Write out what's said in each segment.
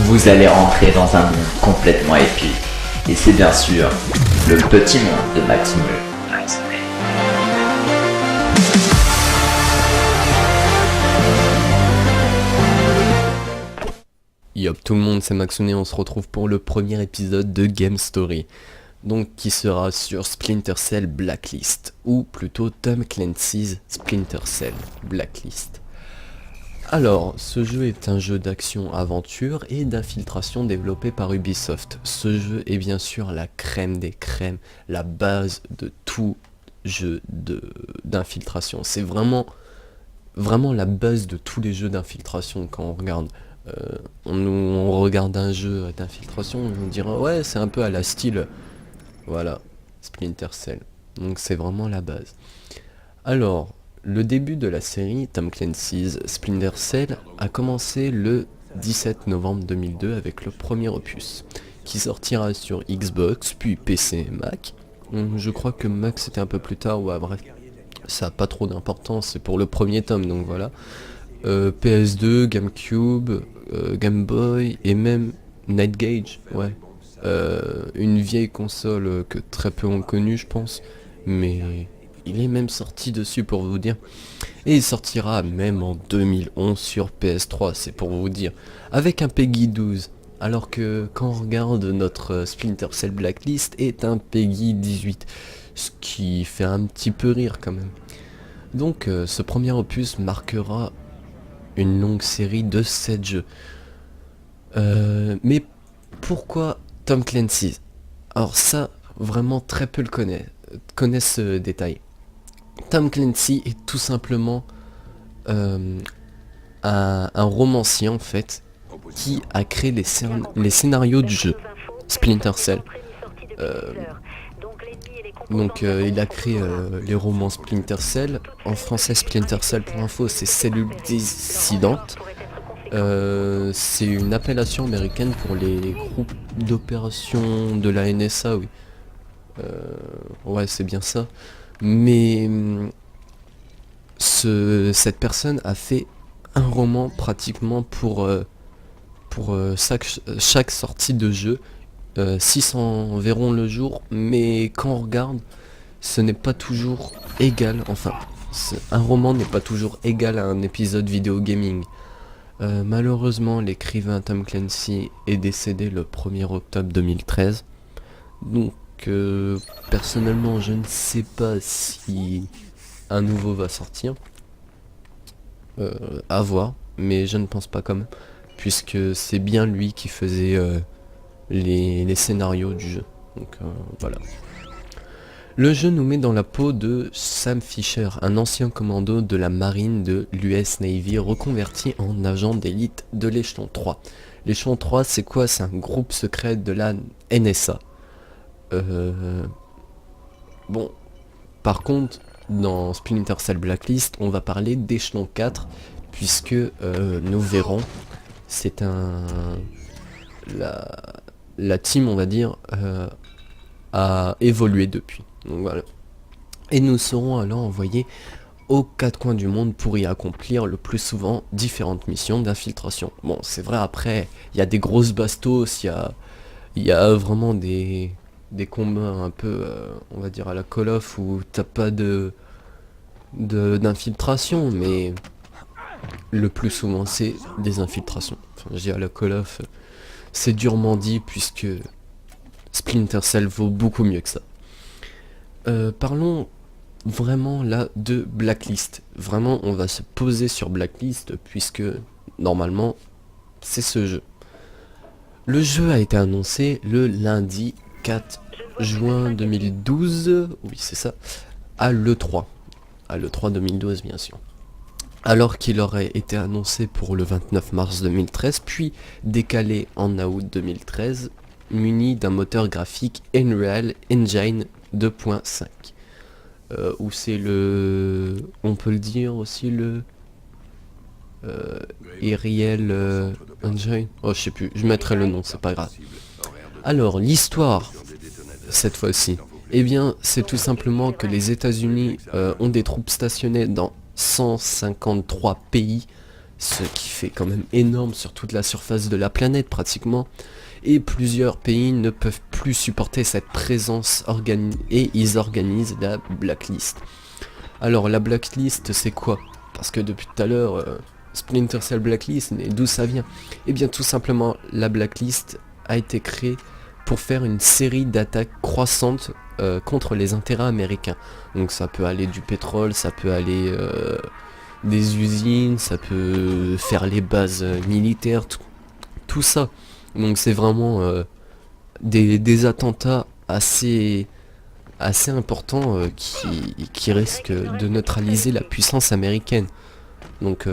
vous allez rentrer dans un monde complètement épique. Et c'est bien sûr le petit monde de Maxime. Yop tout le monde, c'est Maxone et on se retrouve pour le premier épisode de Game Story. Donc qui sera sur Splinter Cell Blacklist, ou plutôt Tom Clancy's Splinter Cell Blacklist. Alors, ce jeu est un jeu d'action-aventure et d'infiltration développé par Ubisoft. Ce jeu est bien sûr la crème des crèmes, la base de tout jeu d'infiltration. C'est vraiment la base de tous les jeux d'infiltration quand on regarde. On regarde un jeu d'infiltration, on dira ouais c'est un peu à la style, voilà, Splinter Cell. Donc c'est vraiment la base. Alors, le début de la série Tom Clancy's Splinter Cell a commencé le 17 novembre 2002 avec le premier opus, qui sortira sur Xbox, puis PC et Mac. Je crois que Mac c'était un peu plus tard, ouais bref, ça n'a pas trop d'importance, c'est pour le premier tome, donc voilà. PS2, GameCube, Game Boy et même Night Gage, ouais. Une vieille console que très peu ont connue je pense, mais il est même sorti dessus pour vous dire. Et il sortira même en 2011 sur PS3, c'est pour vous dire, avec un PEGI 12. Alors que quand on regarde notre Splinter Cell Blacklist est un PEGI 18, ce qui fait un petit peu rire quand même. Donc ce premier opus marquera une longue série de 7 jeux. Mais pourquoi Tom Clancy? Alors ça, vraiment très peu connaissent ce détail. Tom Clancy est tout simplement un romancier en fait, qui a créé les scénarios du jeu Splinter Cell. Donc il a créé les romans Splinter Cell. En français Splinter Cell pour info c'est cellules dissidentes. C'est une appellation américaine pour les groupes d'opération de la NSA, oui. Ouais c'est bien ça. Mais cette personne a fait un roman pratiquement pour chaque sortie de jeu. 600 verront le jour, mais quand on regarde, ce n'est pas toujours égal, enfin, un roman n'est pas toujours égal à un épisode vidéo gaming. Malheureusement, l'écrivain Tom Clancy est décédé le 1er octobre 2013, donc personnellement je ne sais pas si un nouveau va sortir, à voir, mais je ne pense pas quand même, puisque c'est bien lui qui faisait les scénarios du jeu. Donc voilà. Le jeu nous met dans la peau de Sam Fisher, un ancien commando de la marine de l'US Navy reconverti en agent d'élite de l'échelon 3. L'échelon 3 c'est quoi? C'est un groupe secret de la NSA. Bon, par contre, dans Splinter Cell Blacklist, on va parler d'échelon 4, puisque nous verrons, c'est la team, on va dire, a évolué depuis. Donc voilà. Et nous serons alors envoyés aux 4 coins du monde pour y accomplir le plus souvent différentes missions d'infiltration. Bon, c'est vrai, après, il y a des grosses bastos, il y a vraiment des combats un peu, on va dire à la Call of, où t'as pas d'infiltration, mais le plus souvent c'est des infiltrations. Enfin, je dis à la Call of, c'est durement dit, puisque Splinter Cell vaut beaucoup mieux que ça. Parlons vraiment là de Blacklist. Vraiment, on va se poser sur Blacklist, puisque normalement c'est ce jeu. Le jeu a été annoncé le lundi 4 juin 2012, oui c'est ça, à l'E3. À l'E3 2012 bien sûr. Alors qu'il aurait été annoncé pour le 29 mars 2013, puis décalé en août 2013, muni d'un moteur graphique Unreal Engine 2.5. Où c'est on peut le dire aussi, le Unreal Engine, oh je sais plus, je mettrai le nom, c'est pas grave. Alors l'histoire, cette fois-ci, eh bien c'est tout simplement que les États-Unis ont des troupes stationnées dans 153 pays ce qui fait quand même énorme sur toute la surface de la planète pratiquement. Et plusieurs pays ne peuvent plus supporter cette présence et ils organisent la blacklist. Alors la blacklist c'est quoi? Parce que depuis tout à l'heure, Splinter Cell Blacklist, mais d'où ça vient? Eh bien tout simplement, la blacklist a été créée pour faire une série d'attaques croissantes contre les intérêts américains. Donc ça peut aller du pétrole, ça peut aller des usines, ça peut faire les bases militaires, tout ça. Donc c'est vraiment des attentats assez importants qui risquent de neutraliser la puissance américaine. Donc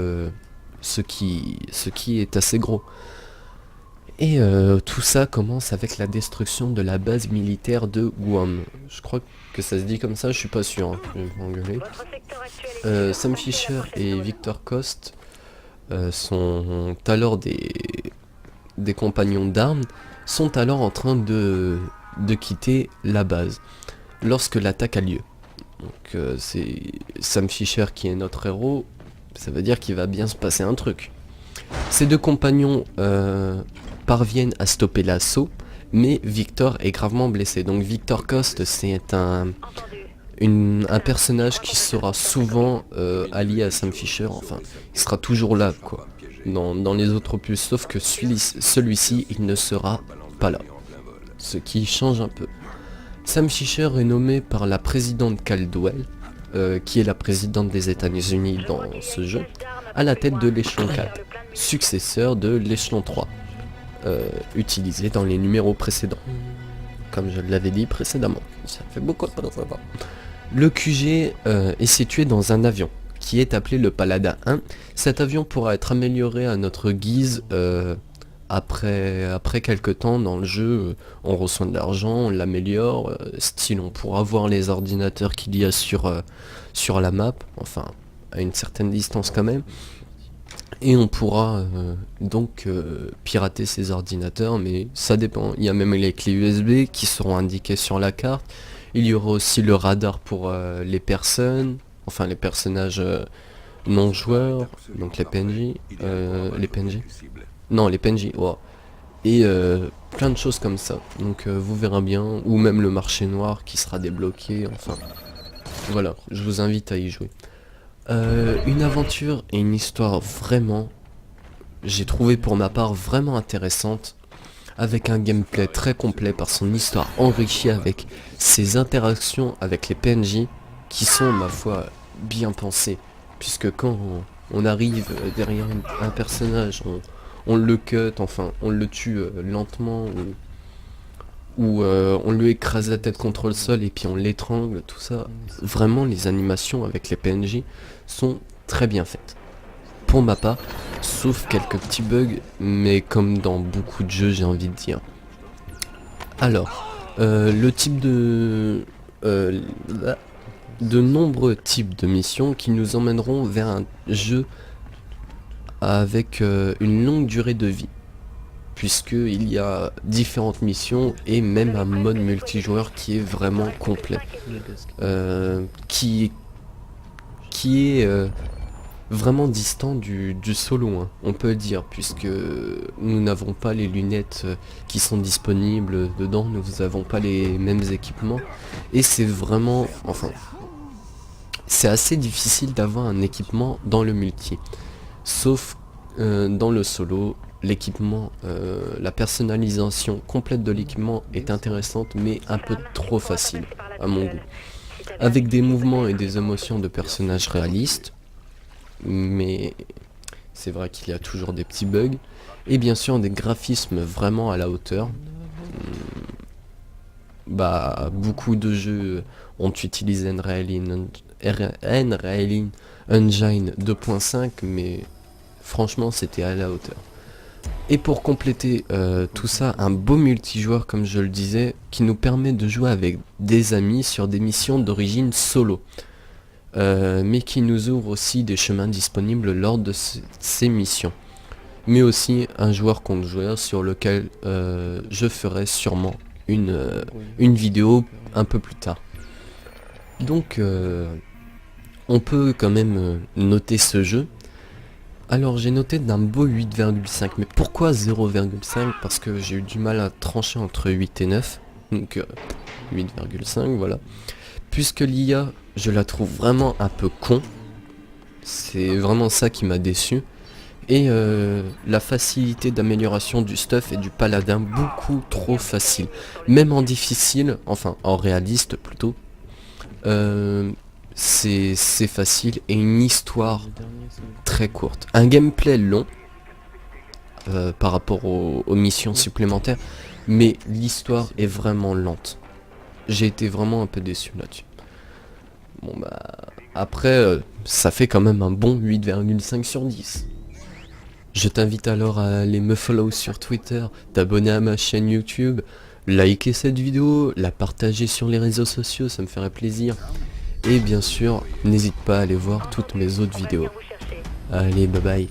ce qui est assez gros. Et tout ça commence avec la destruction de la base militaire de Guam. Je crois que ça se dit comme ça, je suis pas sûr, hein. Je vais m'engueuler. Sam Fisher et Victor Coste sont alors des compagnons d'armes, sont alors en train de quitter la base lorsque l'attaque a lieu. Donc c'est Sam Fisher qui est notre héros, ça veut dire qu'il va bien se passer un truc. Ces deux compagnons parviennent à stopper l'assaut, mais Victor est gravement blessé. Donc Victor Coste, c'est un personnage qui sera souvent allié à Sam Fisher, enfin, il sera toujours là, quoi, dans les autres opus, sauf que celui-ci, il ne sera pas là, ce qui change un peu. Sam Fisher est nommé par la présidente Caldwell, qui est la présidente des États-Unis dans ce jeu, à la tête de l'échelon 4, successeur de l'échelon 3, utilisé dans les numéros précédents, comme je l'avais dit précédemment. Ça fait beaucoup de temps. Le QG est situé dans un avion, qui est appelé le Paladin 1. Cet avion pourra être amélioré à notre guise après quelques temps dans le jeu. On reçoit de l'argent, on l'améliore, style on pourra voir les ordinateurs qu'il y a sur la map, enfin à une certaine distance quand même. Et on pourra donc pirater ces ordinateurs, mais ça dépend. Il y a même les clés USB qui seront indiquées sur la carte. Il y aura aussi le radar pour les personnes, enfin les personnages non joueurs, donc les PNJ, les PNJ. Non, les PNJ, wow. Et plein de choses comme ça. Donc vous verrez bien, ou même le marché noir qui sera débloqué, enfin. Voilà, je vous invite à y jouer. Une aventure et une histoire vraiment, j'ai trouvé pour ma part vraiment intéressante, avec un gameplay très complet par son histoire enrichie avec ses interactions avec les PNJ qui sont ma foi bien pensées, puisque quand on arrive derrière un personnage, on le cut, enfin on le tue lentement, ou on lui écrase la tête contre le sol et puis on l'étrangle, tout ça. Vraiment les animations avec les PNJ sont très bien faites. Pour ma part, sauf quelques petits bugs, mais comme dans beaucoup de jeux j'ai envie de dire. Alors, le type de nombreux types de missions qui nous emmèneront vers un jeu avec une longue durée de vie, puisqu'il y a différentes missions et même un mode multijoueur qui est vraiment complet, qui est vraiment distant du solo, hein, on peut le dire, puisque nous n'avons pas les lunettes qui sont disponibles dedans, nous n'avons pas les mêmes équipements, et c'est vraiment, enfin, c'est assez difficile d'avoir un équipement dans le multi, sauf dans le solo. L'équipement, la personnalisation complète de l'équipement est intéressante, mais un peu trop facile à mon goût, avec des mouvements et des émotions de personnages réalistes, mais c'est vrai qu'il y a toujours des petits bugs, et bien sûr des graphismes vraiment à la hauteur. Beaucoup de jeux ont utilisé Unreal Engine 2.5, mais franchement c'était à la hauteur. Et pour compléter tout ça, un beau multijoueur comme je le disais, qui nous permet de jouer avec des amis sur des missions d'origine solo, mais qui nous ouvre aussi des chemins disponibles lors de ces missions. Mais aussi un joueur contre joueur sur lequel je ferai sûrement une vidéo un peu plus tard. Donc on peut quand même noter ce jeu. Alors j'ai noté d'un beau 8,5, mais pourquoi 0,5? Parce que j'ai eu du mal à trancher entre 8 et 9, donc 8,5 voilà. Puisque l'IA, je la trouve vraiment un peu con, c'est vraiment ça qui m'a déçu. Et la facilité d'amélioration du stuff et du paladin beaucoup trop facile. Même en difficile, enfin en réaliste plutôt, c'est facile et une histoire très courte. Un gameplay long par rapport aux missions supplémentaires, mais l'histoire est vraiment lente. J'ai été vraiment un peu déçu là-dessus. Bon bah après ça fait quand même un bon 8,5 sur 10. Je t'invite alors à aller me follow sur Twitter, t'abonner à ma chaîne YouTube, liker cette vidéo, la partager sur les réseaux sociaux, ça me ferait plaisir. Et bien sûr, n'hésite pas à aller voir toutes mes autres vidéos. Allez, bye bye.